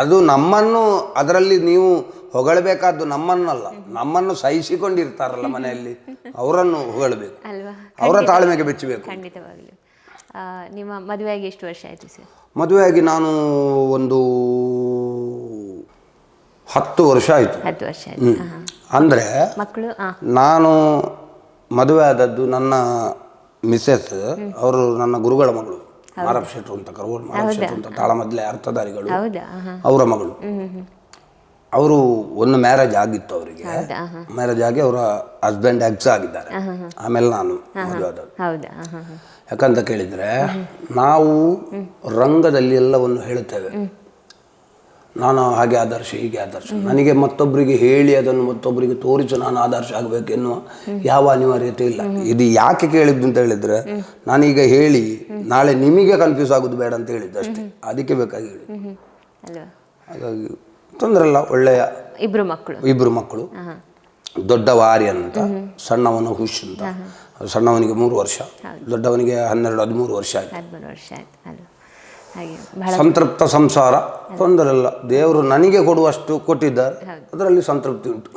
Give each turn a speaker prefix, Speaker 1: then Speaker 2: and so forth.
Speaker 1: ಅದು ನಮ್ಮನ್ನು ಅದರಲ್ಲಿ ನೀವು ಹೊಗಳಬೇಕಾದ್ದು ನಮ್ಮನ್ನಲ್ಲ, ನಮ್ಮನ್ನು ಸಹಿಸಿಕೊಂಡಿರ್ತಾರಲ್ಲ ಮನೆಯಲ್ಲಿ ಅವರನ್ನು ಹೊಗಳಬೇಕು,
Speaker 2: ಅಲ್ವಾ?
Speaker 1: ಅವರ ತಾಳ್ಮೆಗೆ ಬೆಚ್ಚಬೇಕು.
Speaker 2: ಖಂಡಿತವಾಗ್ಲೂ. ನಿಮ್ಮ ಮದುವೆಯಾಗಿ ಎಷ್ಟು ವರ್ಷ ಆಯಿತು ಸರ್?
Speaker 1: ಮದುವೆಯಾಗಿ ನಾನು ಒಂದು 10 ವರ್ಷ ಆಯಿತು.
Speaker 2: 10 ವರ್ಷ ಆಯಿತು.
Speaker 1: ಅಂದರೆ
Speaker 2: ಮಕ್ಕಳು?
Speaker 1: ನಾನು ಮದುವೆ ಆದದ್ದು ನನ್ನ ಮಿಸ್ಸೆಸ್ ಅವರು ನನ್ನ ಗುರುಗಳ ಮಗಳು, ಮಾರಪ್ಪ ಶೆಟ್ರು ಅಂತ ಕರವೂರು ಮಾರಪ್ಪ ಶೆಟ್ರು ಅಂತ ತಾಳಮದ್ಲೆ ಅರ್ಥಧಾರಿಗಳು,
Speaker 2: ಹೌದಾ?
Speaker 1: ಅವರ ಮಗಳು. ಅವರು ಒಂದು ಮ್ಯಾರೇಜ್ ಆಗಿತ್ತು ಅವರಿಗೆ, ಮ್ಯಾರೇಜ್ ಆಗಿ ಅವರ ಹಸ್ಬೆಂಡ್ ಎಕ್ಸ್ ಆಗಿದ್ದಾರೆ. ಆಮೇಲೆ ನಾನು ಮದುವೆ ಆದದ್ದು.
Speaker 2: ಹೌದಾ?
Speaker 1: ಯಾಕಂತ ಕೇಳಿದರೆ ನಾವು ರಂಗದಲ್ಲಿ ಎಲ್ಲವನ್ನು ಹೇಳುತ್ತೇವೆ, ನಾನು ಹಾಗೆ ಆದರ್ಶ ಹೀಗೆ ಆದರ್ಶ, ನನಗೆ ಮತ್ತೊಬ್ಬರಿಗೆ ಹೇಳಿ ಅದನ್ನು ಮತ್ತೊಬ್ಬರಿಗೆ ತೋರಿಸಿ ನಾನು ಆದರ್ಶ ಆಗಬೇಕು ಎನ್ನುವ ಯಾವ ಅನಿವಾರ್ಯತೆ ಇಲ್ಲ. ಇದು ಯಾಕೆ ಕೇಳಿದ್ದು ಅಂತ ಹೇಳಿದರೆ, ನಾನೀಗ ಹೇಳಿ ನಾಳೆ ನಿಮಗೆ ಕನ್ಫ್ಯೂಸ್ ಆಗೋದು ಬೇಡ ಅಂತ ಹೇಳಿದ್ದು ಅಷ್ಟೇ, ಅದಕ್ಕೆ ಬೇಕಾಗಿ ಹೇಳಿ. ಹಾಗಾಗಿ ತೊಂದರೆ ಇಲ್ಲ. ಒಳ್ಳೆಯ ಇಬ್ಬರು ಮಕ್ಕಳು, ದೊಡ್ಡವ ಆರ್ಯನ್ ಅಂತ, ಸಣ್ಣವನು ಹುಷ್ ಅಂತ. ಸಣ್ಣವನಿಗೆ 3 ವರ್ಷ, ದೊಡ್ಡವನಿಗೆ 12-13 ವರ್ಷ ಆಯಿತು. ಸಂತೃಪ್ತ ಸಂಸಾರ, ತೊಂದರೆ ಇಲ್ಲ. ದೇವರು ನನಗೆ ಕೊಡುವಷ್ಟು ಕೊಟ್ಟಿದ್ದಾರೆ, ಅದರಲ್ಲಿ ಸಂತೃಪ್ತಿ ಉಂಟು.